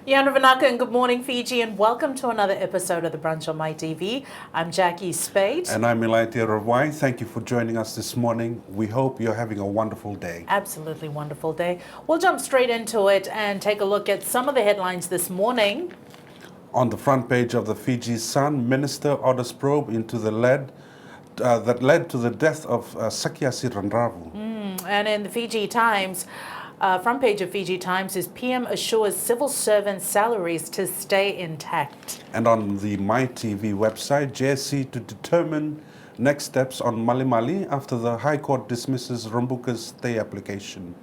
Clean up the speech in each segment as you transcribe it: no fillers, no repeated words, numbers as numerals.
Yana Vanaka and good morning Fiji and welcome to another episode of the Brunch on My TV. I'm Jacquee Speight. And I'm Ilaitia Ravuwai. Thank you for joining us this morning. We hope you're having a wonderful day. Absolutely wonderful day. We'll jump straight into it and take a look at some of the headlines this morning. On the front page of the Fiji Sun, Minister orders probe into the that led to the death of Sakiasi Randravu. And in the Fiji Times, front page of Fiji Times is PM assures civil servants' salaries to stay intact. And on the My TV website, JSC to determine next steps on Mali Mali after the High Court dismisses Rambuka's stay application.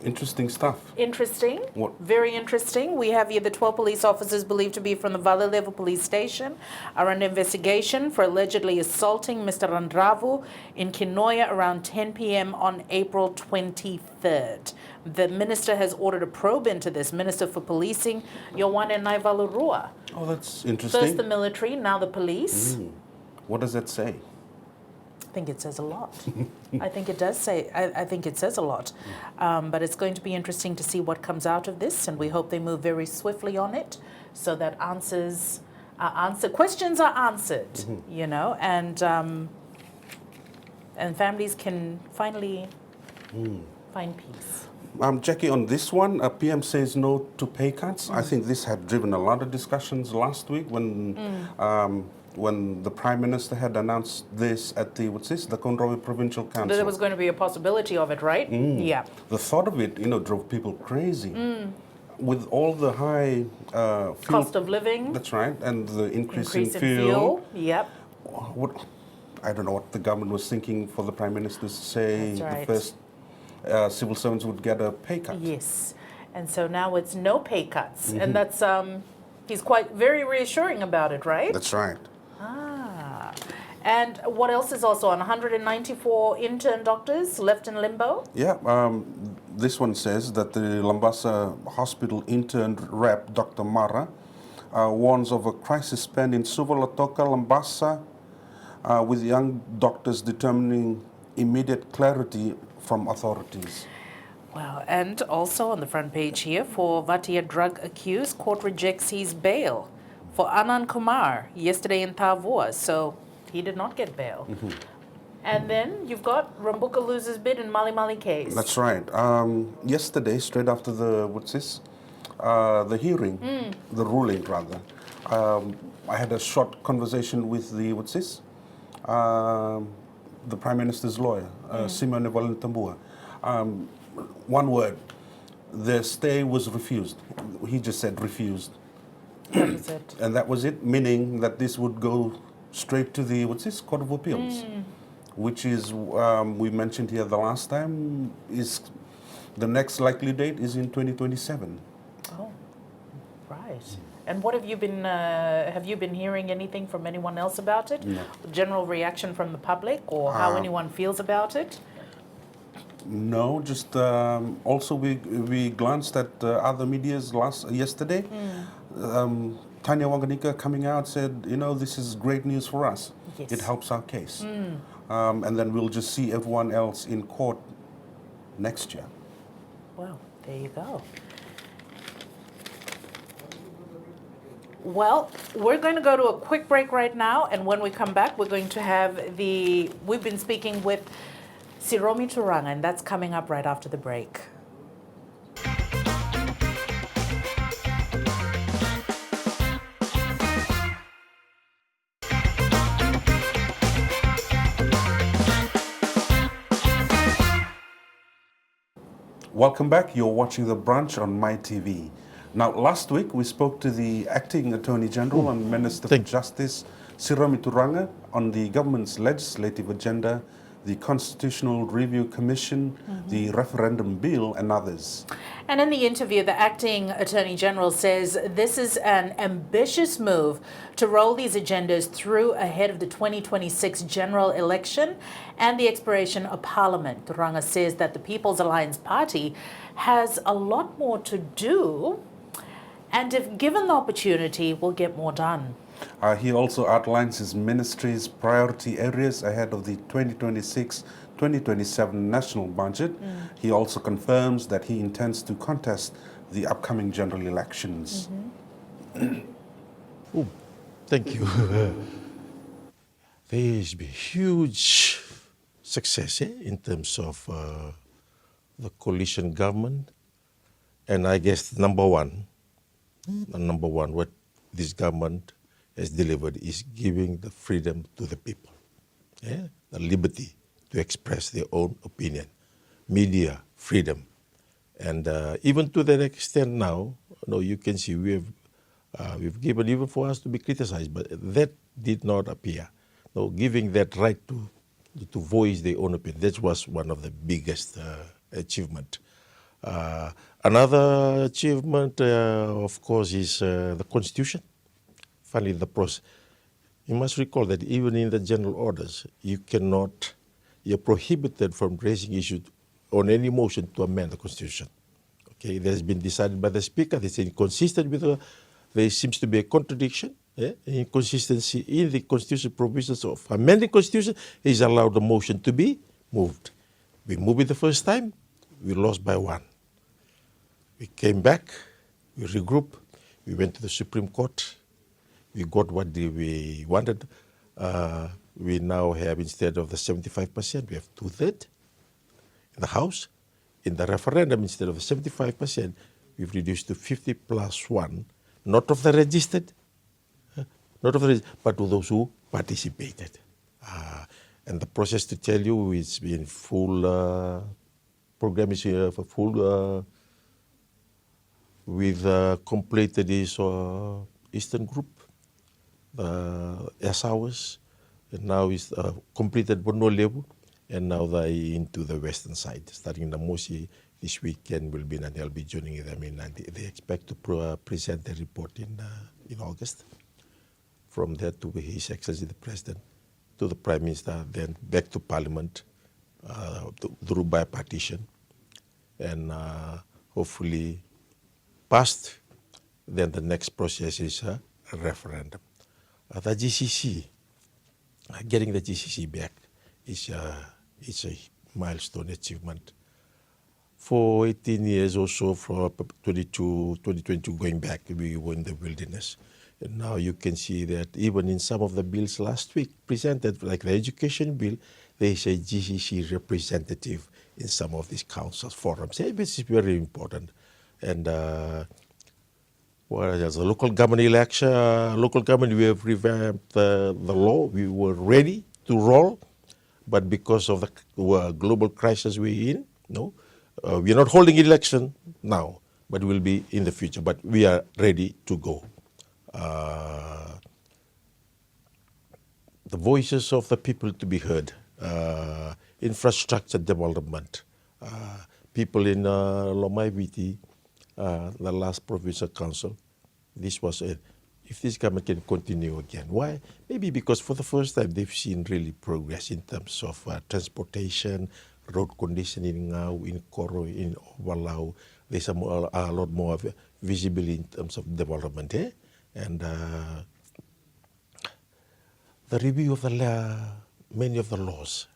Interesting stuff. Interesting. What? Very interesting. We have here the 12 police officers believed to be from the Valley Level Police Station are under investigation for allegedly assaulting Mr. Randravu in Kinoya around 10 p.m. on April 23rd. The minister has ordered a probe into this. Minister for Policing, Yowane Naivalurua. Oh, that's interesting. First the military, now the police. What does that say? I think it says a lot. I think it does say, I think it says a lot. But it's going to be interesting to see what comes out of this, and we hope they move very swiftly on it so that questions are answered, you know, and families can finally find peace. Jacquee, on this one, PM says no to pay cuts. I think this had driven a lot of discussions last week when the Prime Minister had announced this at the Konrawi Provincial Council. There was going to be a possibility of it, right? Yeah. The thought of it, drove people crazy. With all the high cost of living. That's right, and the increase in fuel. Yep. I don't know what the government was thinking for the Prime Minister to say the first civil servants would get a pay cut. Yes, and so now it's no pay cuts, and that's he's very reassuring about it, right? That's right. And what else is also on? 194 intern doctors left in limbo? Yeah, this one says that the Lambasa Hospital intern rep, Dr. Mara, warns of a crisis span in Suvalatoka, Lambasa, with young doctors determining immediate clarity from authorities. Wow, and also on the front page here, for Vatia drug accused, court rejects his bail. For Anand Kumar, yesterday in Tavua, so he did not get bail. And then you've got Rambuka loses bid in Mali Mali case. That's right. Yesterday, straight after the hearing, the ruling rather, I had a short conversation with the Prime Minister's lawyer, Simone Valentambua. One word, the stay was refused. He just said refused. That was it. And that was it, meaning that this would go straight to the Court of Appeals, which is we mentioned here the last time is the next likely date is in 2027. Oh, right. And what have you been hearing anything from anyone else about it? No. General reaction from the public or how anyone feels about it? No, just also we glanced at other medias yesterday. Tanya Wanganika coming out said, this is great news for us. Yes. It helps our case. And then we'll just see everyone else in court next year. Well, there you go. Well, we're going to go to a quick break right now, and when we come back, we're going to have we've been speaking with Siromi Turaga, and that's coming up right after the break. Welcome back. You're watching The Brunch on My TV. Now, last week we spoke to the Acting Attorney General and Minister for Justice, Siromi Turaga, on the government's legislative agenda, the Constitutional Review Commission, the referendum bill, and others. And in the interview, the Acting Attorney General says this is an ambitious move to roll these agendas through ahead of the 2026 general election and the expiration of Parliament. Turaga says that the People's Alliance Party has a lot more to do, and if given the opportunity, will get more done. He also outlines his ministry's priority areas ahead of the 2026-2027 national budget. He also confirms that he intends to contest the upcoming general elections? Oh, thank you. There's been huge success in terms of the coalition government, and I guess number one, what this government has delivered is giving the freedom to the people, the liberty to express their own opinion, media freedom, and even to that extent now, you can see we've given even for us to be criticized, but that did not appear. Giving that right to voice their own opinion, that was one of the biggest achievement. Another achievement, of course, is the Constitution. Finally, the process. You must recall that even in the general orders, you're prohibited from raising issues on any motion to amend the Constitution. Okay, that has been decided by the Speaker. It's inconsistent with there seems to be a contradiction, inconsistency in the Constitution provisions of amending Constitution. Is allowed the motion to be moved. We moved it the first time, we lost by 1. We came back, we regrouped, we went to the Supreme Court, we got what we wanted. We now have, instead of the 75%, we have 2/3 in the House. In the referendum, instead of the 75%, we've reduced to 50 plus 1, not of the registered, but to those who participated. And the process, to tell you, is in full, program is here for full, with completed this Eastern Group, the S-Hours, and now is completed Bono level, and now they're into the western side. Starting in the Mosi this weekend will be, and I'll be joining them in, and they expect to present the report in August. From there to His Excellency the President, to the Prime Minister, then back to Parliament through bipartition, and hopefully passed. Then the next process is a referendum. The GCC, getting the GCC back is a milestone achievement. For 18 years or so, from 2022 going back, we were in the wilderness. And now you can see that even in some of the bills last week presented, like the education bill, there is a GCC representative in some of these councils, forums. This is very important. And as a local government election, local government, we have revamped the law. We were ready to roll, but because of the global crisis we're in, we are not holding election now, but we'll be in the future. But we are ready to go. The voices of the people to be heard, infrastructure development, people in Lomaiviti, the last provincial council, this was it. If this government can continue again. Why? Maybe because for the first time they've seen really progress in terms of transportation, road conditioning now in Koro, in Walau. There's a lot more visible in terms of development. And the review of many of the laws,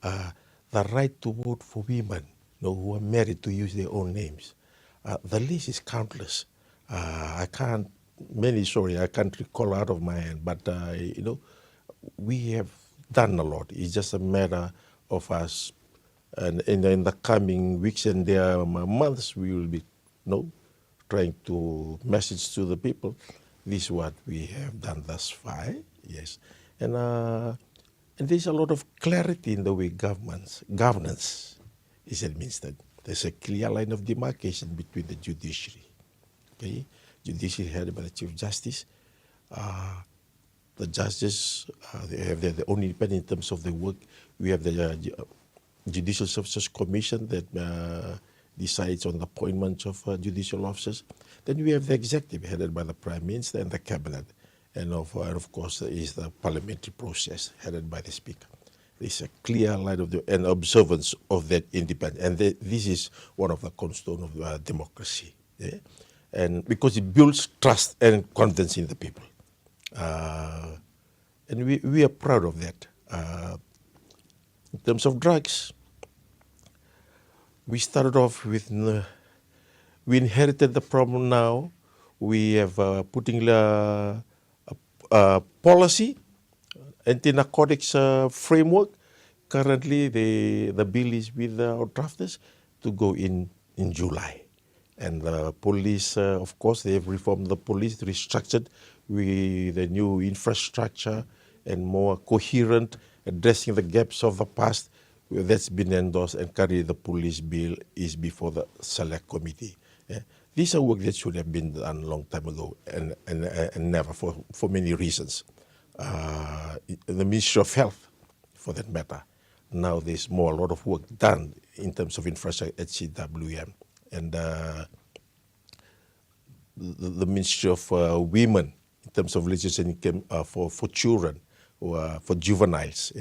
the right to vote for women who are married to use their own names. The list is countless. I can't recall out of my hand, but we have done a lot. It's just a matter of us, and in the coming weeks and months, we will be trying to message to the people. This is what we have done thus far. Yes, and there's a lot of clarity in the way governance is administered. There's a clear line of demarcation between the judiciary. Okay, judiciary headed by the Chief Justice. The judges, they have their own independent in terms of their work. We have the Judicial Services Commission that decides on the appointments of judicial officers. Then we have the executive headed by the Prime Minister and the Cabinet. And of course is the parliamentary process headed by the Speaker. There's a clear line of and observance of that independence. And this is one of the cornerstones of democracy. Yeah? And because it builds trust and confidence in the people. And we are proud of that. In terms of drugs, we started off with we inherited the problem now. We have putting a policy, anti-narcotics framework. Currently, the bill is with our drafters to go in July. And the police, of course, they have reformed the police, restructured with a new infrastructure and more coherent, addressing the gaps of the past. That's been endorsed, and currently the police bill is before the select committee. These are work that should have been done a long time ago and never for many reasons. The Ministry of Health, for that matter, now there's a lot of work done in terms of infrastructure at CWM. And the Ministry of Women, in terms of legislation for children or for juveniles,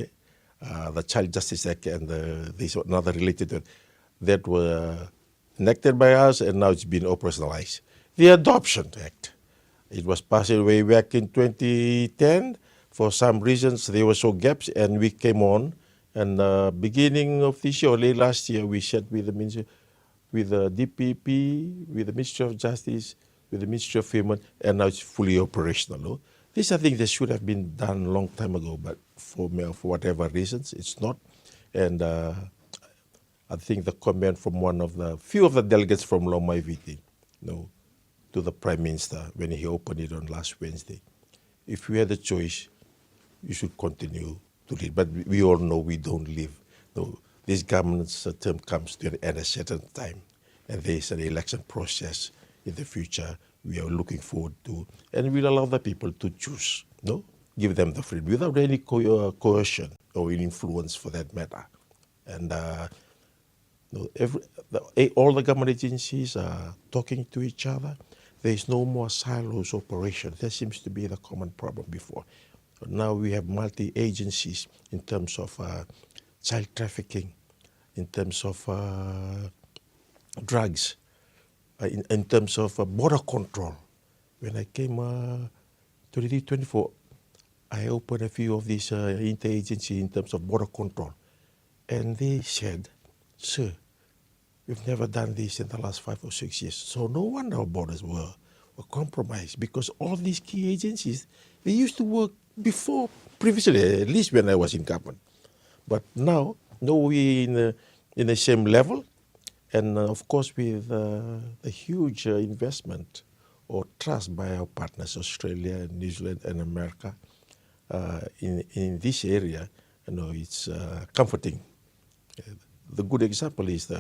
the Child Justice Act, and there's another related to it, that were enacted by us, and now it's been operationalized. The Adoption Act, it was passed way back in 2010. For some reasons, there were so gaps, and we came on. And beginning of this year, or late last year, we sat with the Ministry, with the DPP, with the Ministry of Justice, with the Ministry of Women, and now it's fully operational. These are things that should have been done a long time ago, but for whatever reasons, it's not. And I think the comment from one of the few of the delegates from Lomai VT, to the Prime Minister when he opened it on last Wednesday, if we had a choice, you should continue to lead. But we all know we don't live. This government's term comes to an end at a certain time, and there is an election process in the future we are looking forward to, and we'll allow the people to choose, give them the freedom without any coercion or influence for that matter. And all the government agencies are talking to each other. There is no more silos operation. That seems to be the common problem before. But now we have multi-agencies in terms of child trafficking, in terms of drugs, in terms of border control. When I came 2024, I opened a few of these inter-agencies in terms of border control. And they said, sir, we've never done this in the last 5 or 6 years. So no wonder our borders were compromised, because all these key agencies, they used to work before, previously, at least when I was in government. But now, we're in the same level. And of course, with the huge investment or trust by our partners, Australia, New Zealand, and America, in this area, it's comforting. The good example is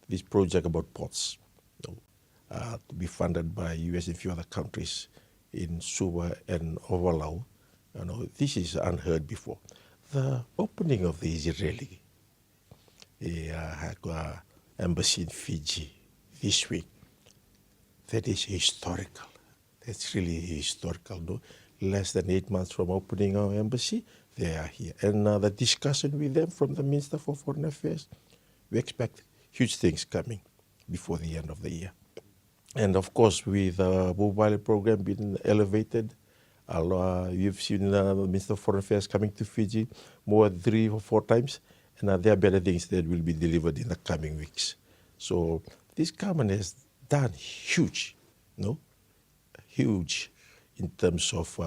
this project about ports, to be funded by US and a few other countries in Suva and Ovalau. This is unheard before. The opening of the Israeli embassy in Fiji this week, that is historical. That's really historical. Less than 8 months from opening our embassy, they are here. And the discussion with them from the Minister for Foreign Affairs, we expect huge things coming before the end of the year. And of course, with the mobile program being elevated, you've seen the Minister of Foreign Affairs coming to Fiji more than 3 or 4 times, and there are better things that will be delivered in the coming weeks. So this government has done huge in terms of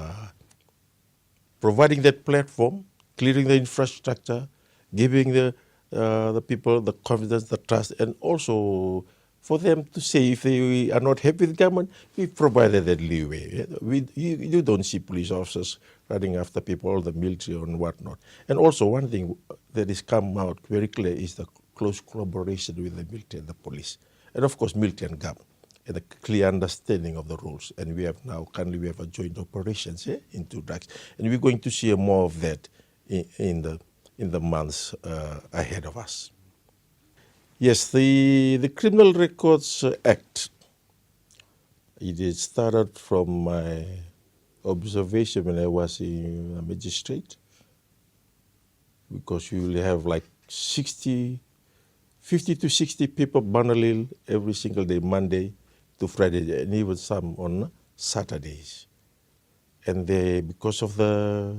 providing that platform, clearing the infrastructure, giving the people the confidence, the trust, and also for them to say if they are not happy with government, we provided that leeway. You don't see police officers running after people, or the military and whatnot. And also one thing that has come out very clear is the close collaboration with the military and the police. And of course, military and government, and a clear understanding of the rules. And we have now, currently we have a joint operations into drugs. And we're going to see more of that in the months ahead of us. Yes, the Criminal Records Act, it started from my observation when I was a magistrate, because you will have like 50 to 60 people bundled every single day, Monday to Friday, and even some on Saturdays. And because of the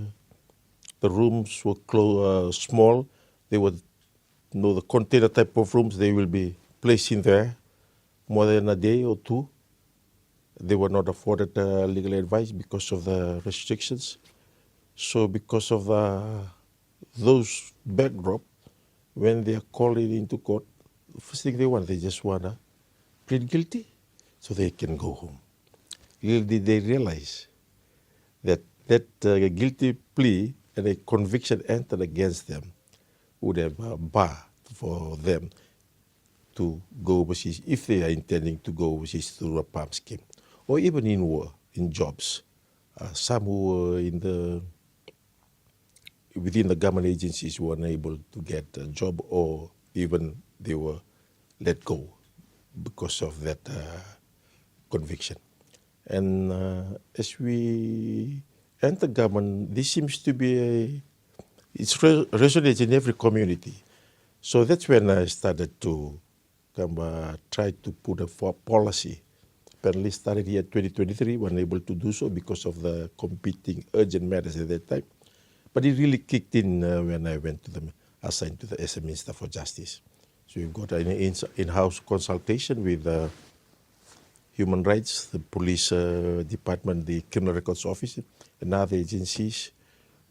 rooms were small, they were the container type of rooms, they will be placed in there. more than a day or two. They were not afforded legal advice because of the restrictions. So because of those backdrop, when they are called into court, the first thing they just want to plead guilty so they can go home. Little did they realize that guilty plea and a conviction entered against them would have a bar for them to go overseas if they are intending to go overseas through a PALM scheme, or even in jobs. Some who were within the government agencies were unable to get a job, or even they were let go because of that conviction. And as we enter government, this seems to be it resonates in every community. So that's when I started to try to put a policy. Apparently started here in 2023, we're unable to do so because of the competing urgent matters at that time. But it really kicked in when I went to assigned to the as a Minister for Justice. So we've got an in-house consultation with human rights, the police department, the criminal records office, and other agencies.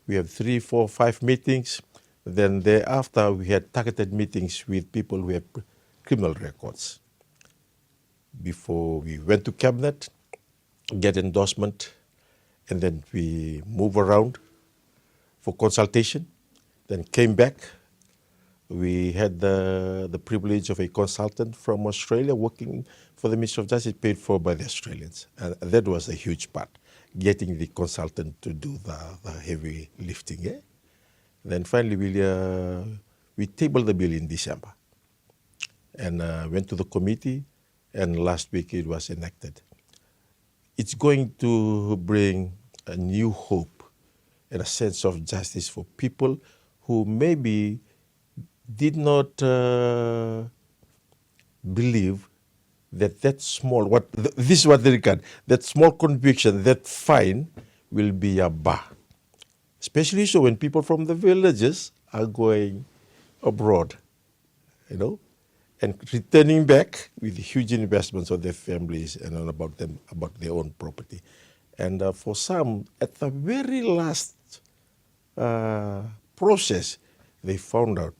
We have 3, 4, 5 meetings. Then thereafter, we had targeted meetings with people who have criminal records. Before we went to cabinet, get endorsement, and then we move around for consultation. Then came back. We had the privilege of a consultant from Australia working for the Ministry of Justice, paid for by the Australians. And that was a huge part, getting the consultant to do the heavy lifting. Eh? Then finally, we tabled the bill in December and went to the committee, and last week it was enacted. It's going to bring a new hope and a sense of justice for people who maybe did not believe that small, this is what they regard, that small conviction, that fine will be a bar. Especially so when people from the villages are going abroad, and returning back with huge investments of their families and about their own property. And for some, at the very last process, they found out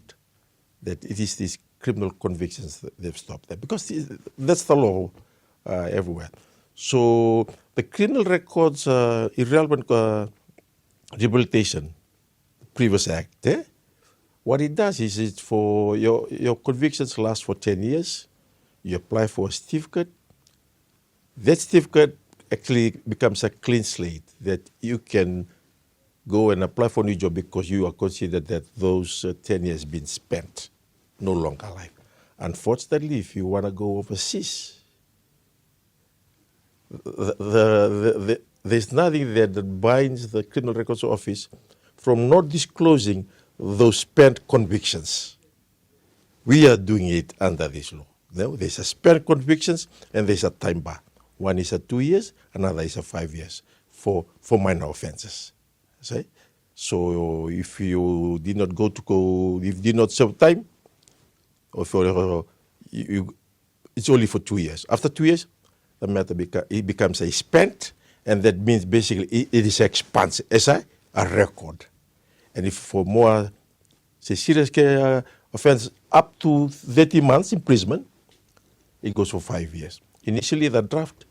that it is these criminal convictions that they've stopped there, because that's the law everywhere. So the criminal records, irrelevant rehabilitation, previous act, what it does is it's for your convictions last for 10 years, you apply for a certificate. That certificate actually becomes a clean slate that you can go and apply for a new job because you are considered that those 10 years been spent, no longer alive. Unfortunately, if you want to go overseas, there's nothing there that binds the Criminal Records Office from not disclosing those spent convictions. We are doing it under this law. There's a spent convictions and there's a time bar. One is a 2 years, another is a 5 years for minor offenses. See? So if you did not if you did not serve time, or it's only for 2 years. After 2 years, the matter becomes a spent, and that means basically it is expunged as a record. And if for more, say, serious offense up to 30 months imprisonment, it goes for 5 years. Initially, the draft,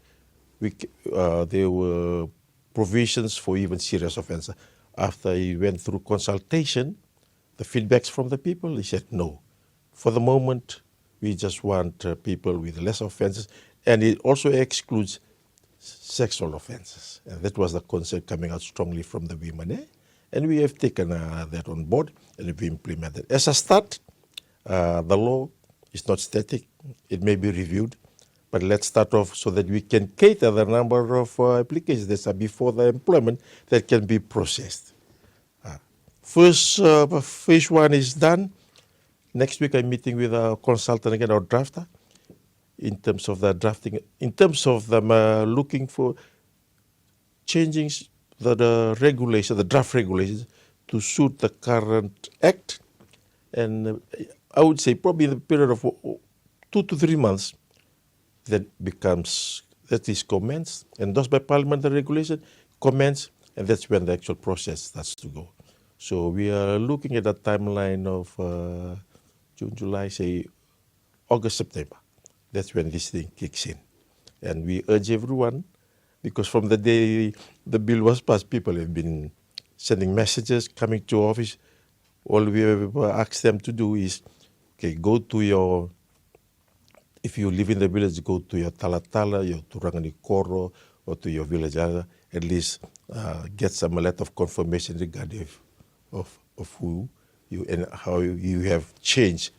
there were provisions for even serious offenses. After he went through consultation, the feedbacks from the people, he said no. For the moment, we just want people with less offenses, and it also excludes sexual offenses. And that was the concept coming out strongly from the women. And we have taken that on board and we implemented. As a start, the law is not static. It may be reviewed, but let's start off so that we can cater the number of applications that are before the employment that can be processed. First, phase 1 is done. Next week, I'm meeting with a consultant again, our drafter, in terms of the drafting, in terms of them looking for changing the regulation, the draft regulations, to suit the current act. And I would say probably in the period of 2 to 3 months, that is commenced, endorsed by parliamentary regulation, commenced, and that's when the actual process starts to go. So we are looking at a timeline of June, July, say August, September. That's when this thing kicks in. And we urge everyone, because from the day the bill was passed, people have been sending messages, coming to office. All we have asked them to do is, okay, go to your, if you live in the village, go to your talatala, your Turangani Koro, or to your village, at least get some letter of confirmation regarding of who you and how you have changed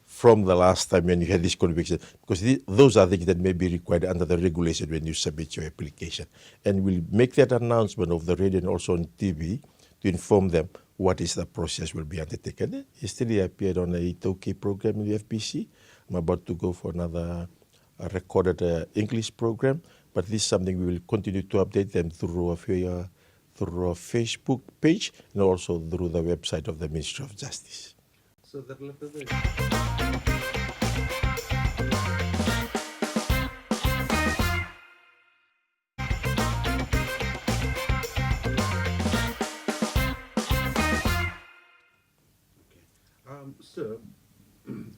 from the last time when you had this conviction, because those are things that may be required under the regulation when you submit your application. And we'll make that announcement of the radio and also on TV to inform them what is the process will be undertaken. Yesterday I appeared on a Itoke program in the FBC. I'm about to go for another recorded English program, but this is something we will continue to update them through our Facebook page and also through the website of the Ministry of Justice. So that letter there. Sir,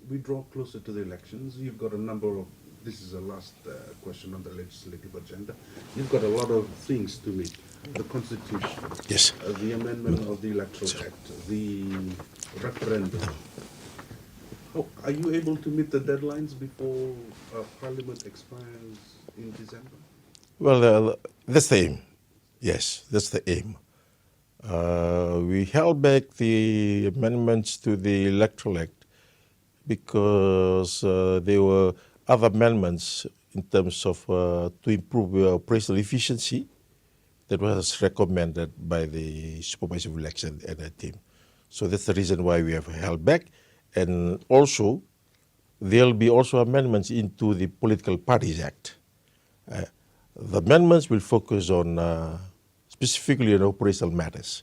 we draw closer to the elections. You've got a number of, this is the last question on the legislative agenda. You've got a lot of things to meet. The Constitution, yes, the amendment of the Electoral Act, the referendum. Are you able to meet the deadlines before Parliament expires in December? Well, that's the aim. Yes, that's the aim. We held back the amendments to the Electoral Act because there were other amendments in terms of to improve operational efficiency that was recommended by the Supervisor of Election and the team. So that's the reason why we have held back. And also, there'll be also amendments into the Political Parties Act. The amendments will focus on specifically on operational matters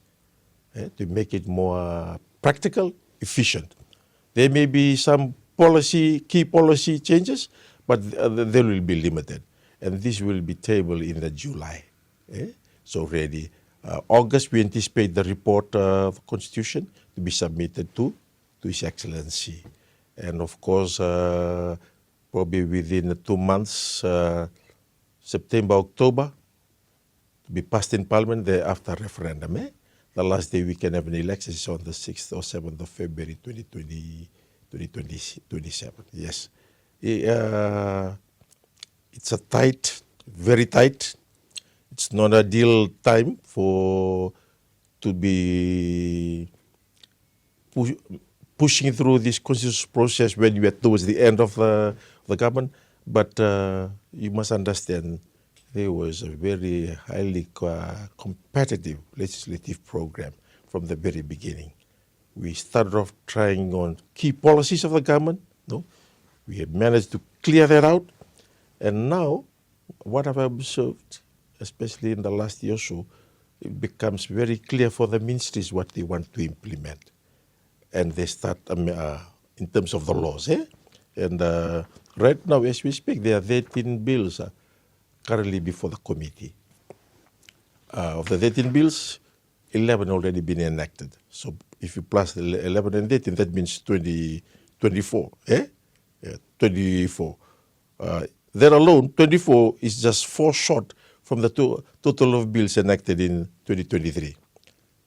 to make it more practical, efficient. There may be some key policy changes, but they will be limited. And this will be tabled in the July. So ready. August, we anticipate the report of Constitution to be submitted to His Excellency. And of course, probably within 2 months, September, October, to be passed in Parliament thereafter referendum. The last day we can have an election is on the 6th or 7th of February 2027. Yes. It's a tight, very tight. It's not an ideal time to be pushing through this constitutional process when you are towards the end of the government. But you must understand there was a very highly competitive legislative program from the very beginning. We started off trying on key policies of the government. No, we have managed to clear that out. And now, what I've observed, especially in the last year or so, it becomes very clear for the ministries what they want to implement. And they start in terms of the laws. And right now, as we speak, there are 13 bills currently before the committee. Of the 13 bills, 11 already been enacted. So if you plus the 11 and 13, that means 24. 24. That alone, 24 is just 4 short from the total of bills enacted in 2023.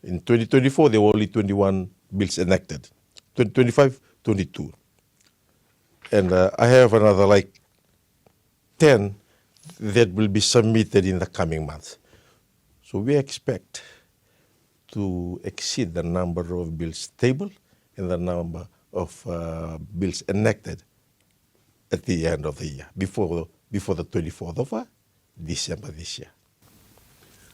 In 2024, there were only 21 bills enacted. 2025, 22. And I have another 10 that will be submitted in the coming months. So we expect to exceed the number of bills tabled and the number of bills enacted at the end of the year, before the 24th of December this year.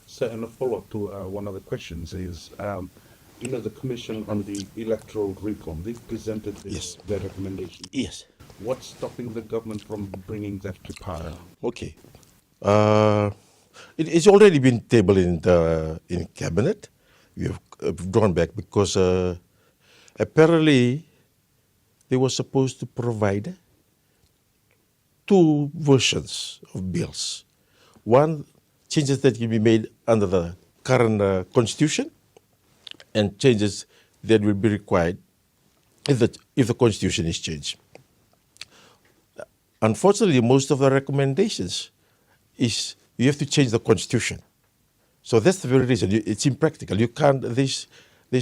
So, and a follow-up to one of the questions is, the Commission on the Electoral Reform, they've presented their recommendation. Yes. What's stopping the government from bringing that to power? Okay. It's already been tabled in cabinet. We have drawn back because apparently they were supposed to provide two versions of bills. One, changes that can be made under the current constitution, and changes that will be required if the constitution is changed. Unfortunately, most of the recommendations is you have to change the constitution. So that's the very reason. It's impractical. You can't. There's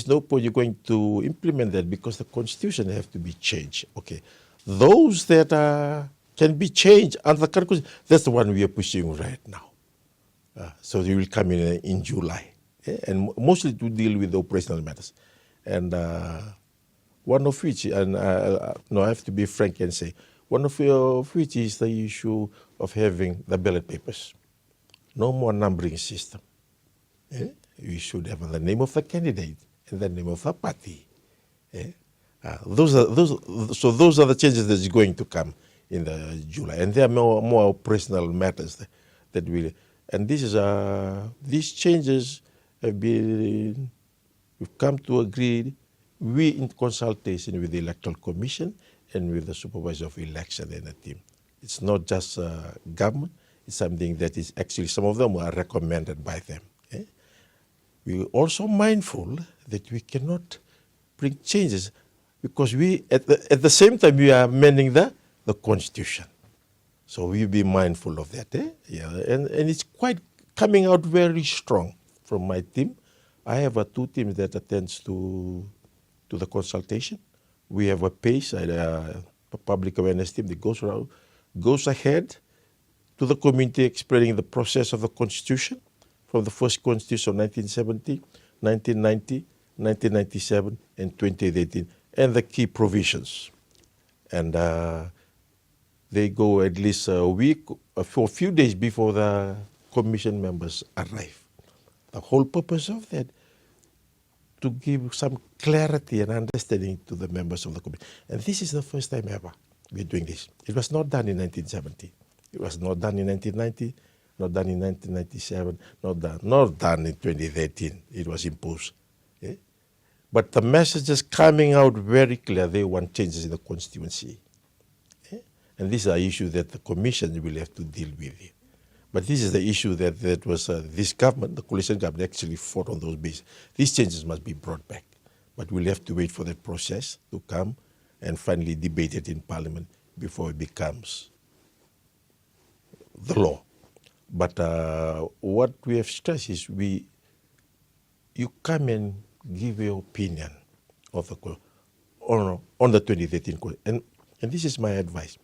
no point you're going to implement that because the constitution have to be changed. Okay, those that can be changed under the current constitution, that's the one we are pushing right now. So they will come in July, and mostly to deal with the operational matters, and one of which, and no, I have to be frank and say, one of which is the issue of having the ballot papers. No more numbering system. We should have the name of the candidate and the name of the party. Those are the changes that is going to come in the July, and there are more operational matters that will. And these changes we've come to agree. We in consultation with the Electoral Commission and with the Supervisor of Election and the team. It's not just government. It's something that is actually, some of them are recommended by them. We're also mindful that we cannot bring changes because we, at the same time, we are amending the Constitution. So we'll be mindful of that. Yeah, and it's quite coming out very strong from my team. I have two teams that attends to the consultation. We have a PACE, a public awareness team that goes ahead to the community explaining the process of the Constitution from the first Constitution 1970, 1990, 1997, and 2018, and the key provisions. And they go at least a week, for a few days before the commission members arrive. The whole purpose of that, to give some clarity and understanding to the members of the commission. And this is the first time ever we're doing this. It was not done in 1970. It was not done in 1990, not done in 1997, not done in 2013. It was imposed. But the message is coming out very clear. They want changes in the constituency. And these are issues that the commission will have to deal with. But this is the issue that was this government, the coalition government, actually fought on those bases. These changes must be brought back. But we'll have to wait for that process to come and finally debate it in Parliament before it becomes the law. But what we have stressed is you come and give your opinion of on the 2013 Constitution. And this is my advice.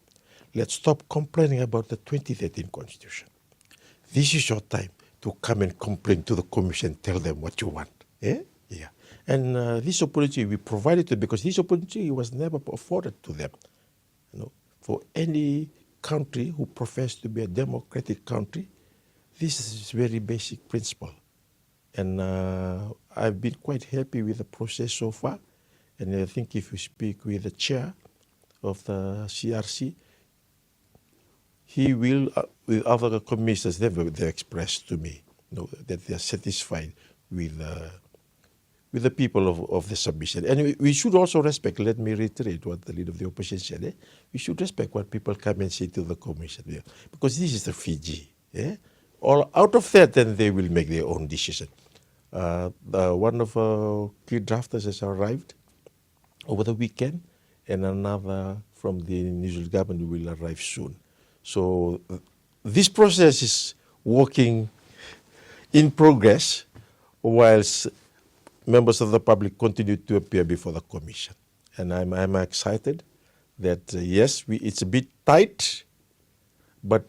Let's stop complaining about the 2013 Constitution. This is your time to come and complain to the Commission, tell them what you want. Yeah. And this opportunity we provided to them because this opportunity was never afforded to them. For any country who professes to be a democratic country, this is very basic principle. And I've been quite happy with the process so far. And I think if you speak with the chair of the CRC, he will, with other commissioners, they've expressed to me that they are satisfied with the people of the submission. And we should also respect, let me reiterate what the leader of the opposition said, we should respect what people come and say to the commission, because this is the Fiji. All out of that, then they will make their own decision. One of our key drafters has arrived over the weekend, and another from the New Zealand government will arrive soon. So this process is working in progress whilst members of the public continue to appear before the commission. And I'm excited that, yes, it's a bit tight, but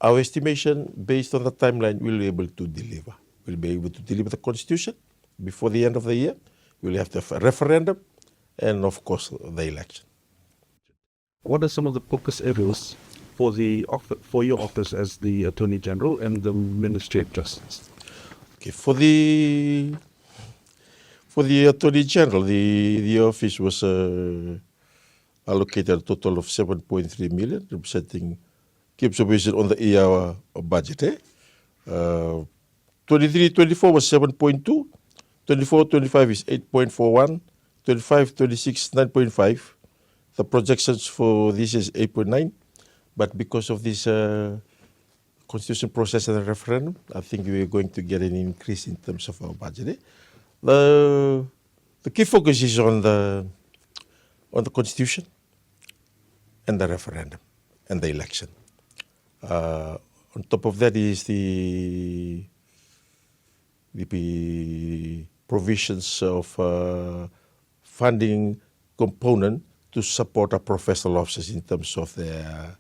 our estimation based on the timeline, we'll be able to deliver. We'll be able to deliver the Constitution before the end of the year. We'll have the referendum and, of course, the election. What are some of the focus areas for your office as the Attorney General and the Ministry of Justice? Okay, for the Attorney General, the office was allocated a total of 7.3 million, representing key observation on the year budget. 23-24 was 7.2, 24-25 is 8.41, 25-26 9.5. The projections for this is 8.9. But because of this constitution process and the referendum, I think we are going to get an increase in terms of our budget. The key focus is on the constitution and the referendum and the election. On top of that is the provisions of funding component to support our professional officers in terms of their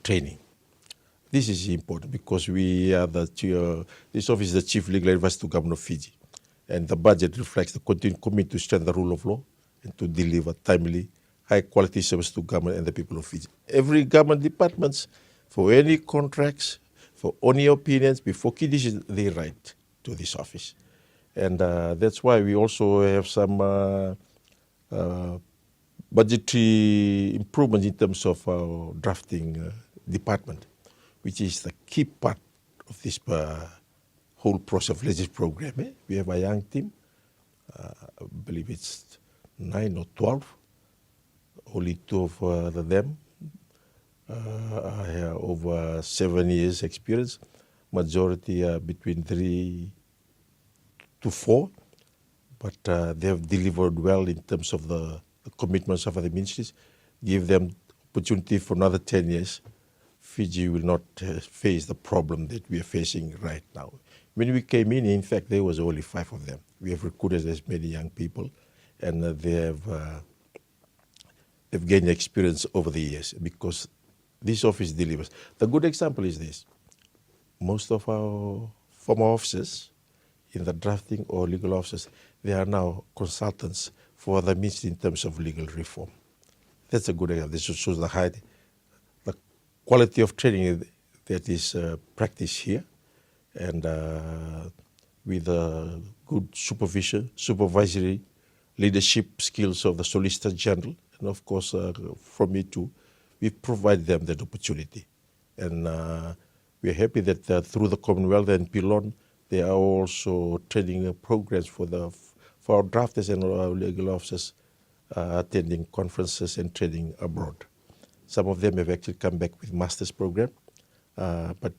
training. This is important because we are this office is the Chief Legal Advisor to Government of Fiji, and the budget reflects the continued commitment to strengthen the rule of law and to deliver timely, high-quality service to government and the people of Fiji. Every government departments, for any contracts, for any opinions, before key decisions, they write to this office. And that's why we also have some budgetary improvements in terms of our drafting department, which is the key part of this whole process of legislative program. We have a young team, I believe it's 9 or 12, only 2 of them have over 7 years experience, majority are between 3 to 4, but they have delivered well in terms of the commitments of the ministries. Give them opportunity for another 10 years. Fiji will not face the problem that we are facing right now. When we came in fact, there was only 5 of them. We have recruited as many young people, and they've gained experience over the years because this office delivers. The good example is this. Most of our former officers in the drafting or legal officers, they are now consultants for the ministry in terms of legal reform. That's a good example. This shows the quality of training that is practiced here, and with the good supervisory leadership skills of the Solicitor General, and of course from me too, we provide them that opportunity. And we're happy that through the Commonwealth and Pilon, there are also training programs for our drafters and our legal officers attending conferences and training abroad. Some of them have actually come back with master's program, but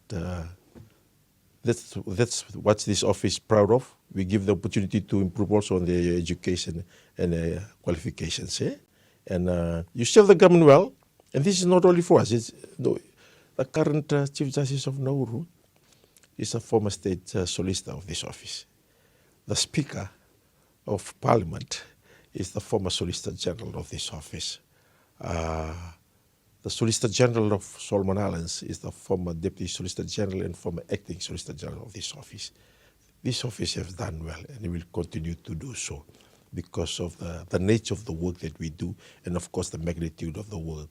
that's what this office is proud of. We give the opportunity to improve also on their education and qualifications. And you serve the government well, and this is not only for us. The current Chief Justice of Nauru is a former state solicitor of this office. The Speaker of Parliament is the former Solicitor General of this office. The Solicitor General of Solomon Islands is the former Deputy Solicitor General and former Acting Solicitor General of this office. This office has done well, and it will continue to do so because of the nature of the work that we do, and of course the magnitude of the work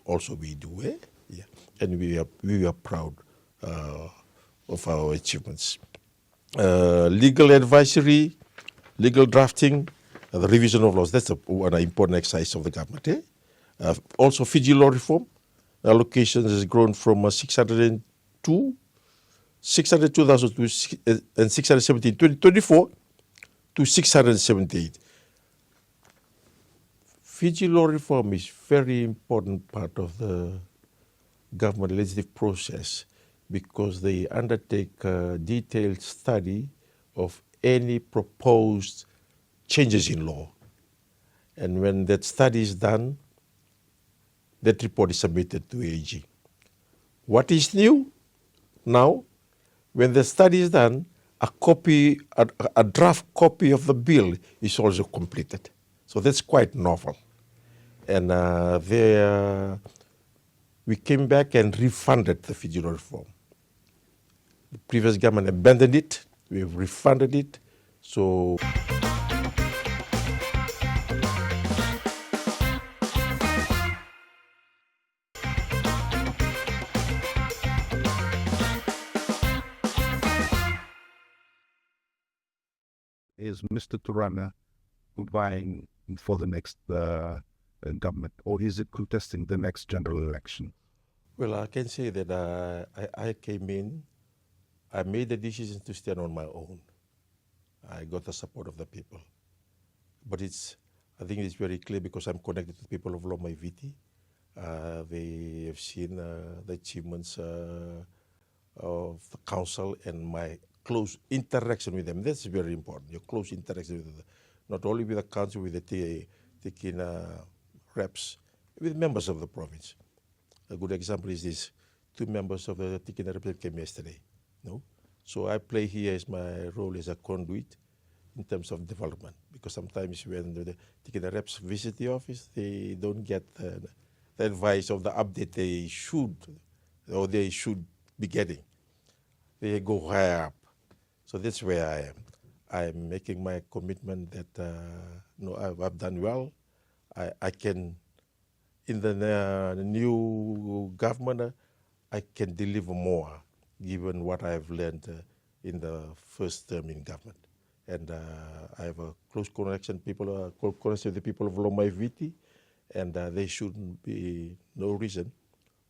also we do. Yeah. And we are proud of our achievements. Legal advisory, legal drafting, the revision of laws, that's an important exercise of the government. Also Fiji law reform, allocations has grown from 602,000 and 617 in 2024 to 678. Fiji law reform is very important part of the government legislative process because they undertake a detailed study of any proposed changes in law. And when that study is done, that report is submitted to AG. What is new now? When the study is done, a draft copy of the bill is also completed. So that's quite novel. And we came back and refunded the Fiji law reform. The previous government abandoned it. We have refunded it. So is Mr. Turaga vying for the next government, or is it contesting the next general election? Well, I can say that I came in, I made the decision to stand on my own. I got the support of the people. But I think it's very clear because I'm connected to the people of Loma Viti. They have seen the achievements of the council and my close interaction with them. That's very important, your close interaction with not only with the council, with the Tikina reps, with members of the province. A good example is this, 2 members of the Tikina reps came yesterday. No? So I play here as my role as a conduit in terms of development, because sometimes when the Tikina reps visit the office, they don't get the advice of the update they should be getting. They go higher up. So that's where I am. I'm making my commitment that I've done well. I can, in the new government, I can deliver more, given what I've learned in the first term in government. And I have a close connection with the people of Lomai Viti, and there shouldn't be no reason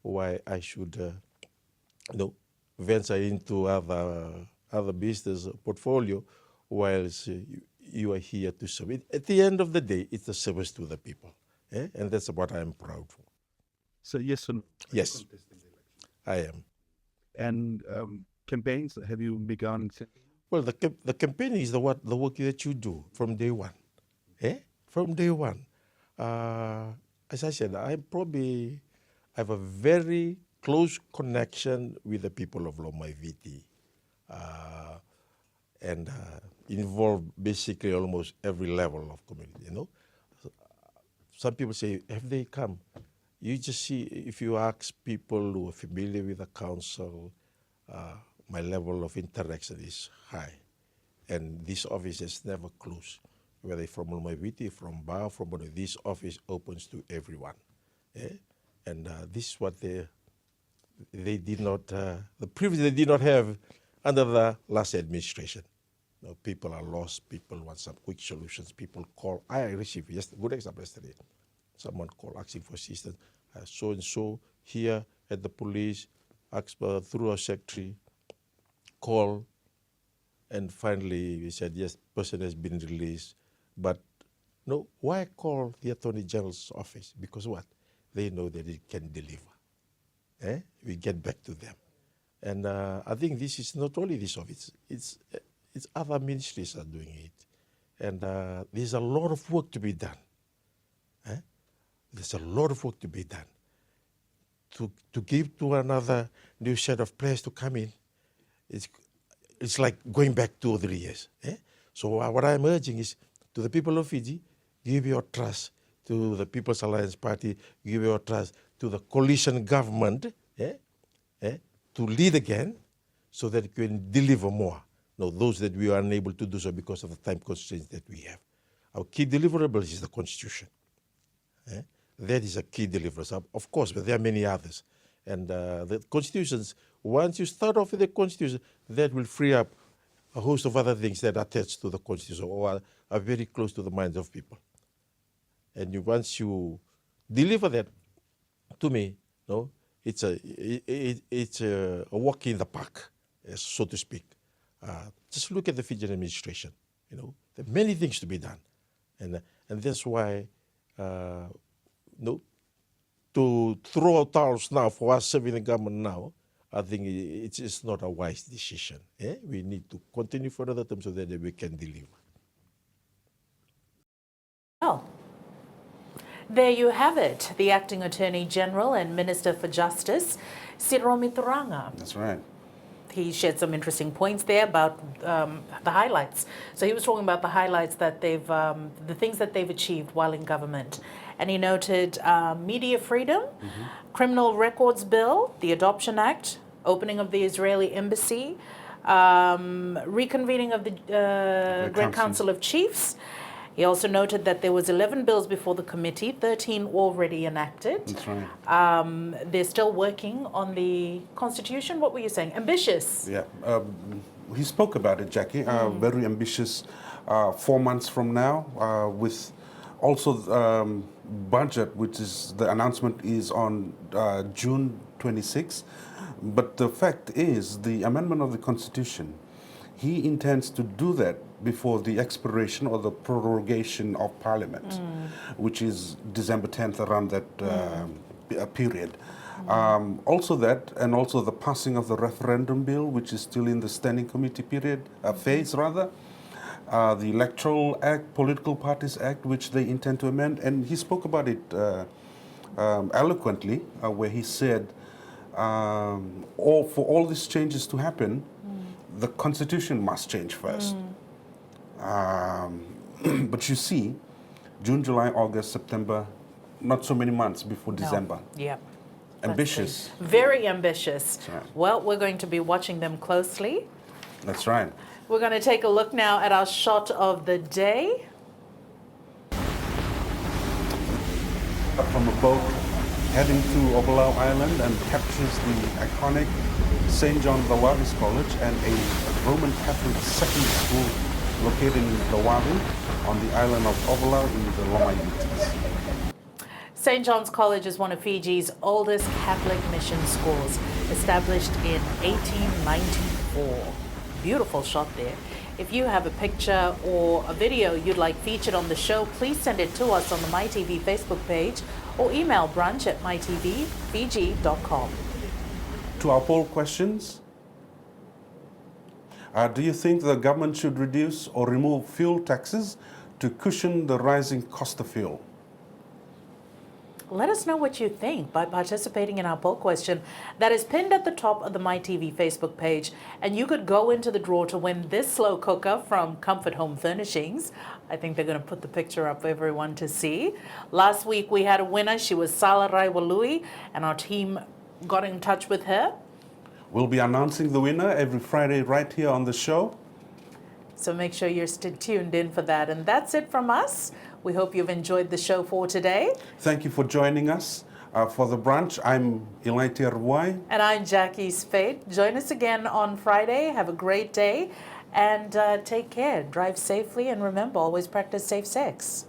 why I should venture into other business portfolio whilst you are here to serve. At the end of the day, it's a service to the people, and that's what I'm proud for. So yes or no? Yes, I am. And campaigns, have you begun? Well, the campaign is the work that you do from day one. From day one. As I said, I have a very close connection with the people of Lomai Viti, and involved basically almost every level of community. Some people say, have they come? You just see, if you ask people who are familiar with the council, my level of interaction is high. And this office is never closed. Whether from Lomai Viti, from Bao, from this office opens to everyone. And this is what they did not, the privilege they did not have under the last administration. People are lost, people want some quick solutions, people call. I received, a good example yesterday, someone called asking for assistance. So-and-so here at the police, asked through our secretary, call, and finally we said, yes, person has been released. But no, why call the Attorney General's office? Because what? They know that it can deliver. We get back to them. And I think this is not only this office, it's other ministries are doing it. And there's a lot of work to be done. There's a lot of work to be done. To give to another new set of players to come in, it's like going back 2 or 3 years. So what I'm urging is, to the people of Fiji, give your trust to the People's Alliance Party, give your trust to the coalition government to lead again so that it can deliver more. Those that we are unable to do so because of the time constraints that we have. Our key deliverables is the Constitution. That is a key deliverable, of course, but there are many others. And the constitutions, once you start off with the Constitution, that will free up a host of other things that are attached to the Constitution or are very close to the minds of people. And once you deliver that, to me, it's a walk in the park, so to speak. Just look at the Fijian administration. There are many things to be done, and that's why to throw out towels now for us serving the government now, I think it's just not a wise decision. We need to continue for another term so that we can deliver. Well, there you have it. The Acting Attorney General and Minister for Justice, Siromi Turaga. That's right. He shared some interesting points there about the highlights. So he was talking about the highlights that the things that they've achieved while in government. And he noted media freedom, criminal records bill, the Adoption Act, opening of the Israeli embassy, reconvening of the Great Council of Chiefs. He also noted that there was 11 bills before the committee, 13 already enacted. That's right. They're still working on the Constitution. What were you saying? Ambitious. Yeah. He spoke about it, Jackie. Very ambitious 4 months from now, with also budget, which is the announcement is on June 26. But the fact is, the amendment of the Constitution, he intends to do that before the expiration or the prorogation of Parliament, which is December 10th, around that period. Also that, and also the passing of the referendum bill, which is still in the standing committee period, phase rather. The Electoral Act, Political Parties Act, which they intend to amend. And he spoke about it eloquently, where he said, for all these changes to happen, the Constitution must change first. But you see, June, July, August, September, not so many months before December. Yeah. Ambitious. Very ambitious. That's right. Well, we're going to be watching them closely. That's right. We're going to take a look now at our shot of the day. From a boat heading to Ovalau Island and captures the iconic St. John the Baptist College and a Roman Catholic secondary school located in Ravuwai on the island of Ovalau in the Ilaitia. St. John's College is one of Fiji's oldest Catholic mission schools, established in 1894. Beautiful shot there. If you have a picture or a video you'd like featured on the show, please send it to us on the MyTV Facebook page or email brunch@mytvfiji.com. To our poll questions, do you think the government should reduce or remove fuel taxes to cushion the rising cost of fuel? Let us know what you think by participating in our poll question that is pinned at the top of the MyTV Facebook page. And you could go into the draw to win this slow cooker from Comfort Home Furnishings. I think they're going to put the picture up for everyone to see. Last week we had a winner. She was Salarai Walui, and our team got in touch with her. We'll be announcing the winner every Friday right here on the show. So make sure you're tuned in for that. And that's it from us. We hope you've enjoyed the show for today. Thank you for joining us for the brunch. I'm Ilaitia Ravuwai. And I'm Jacquee Speight. Join us again on Friday. Have a great day and take care. Drive safely and remember, always practice safe sex.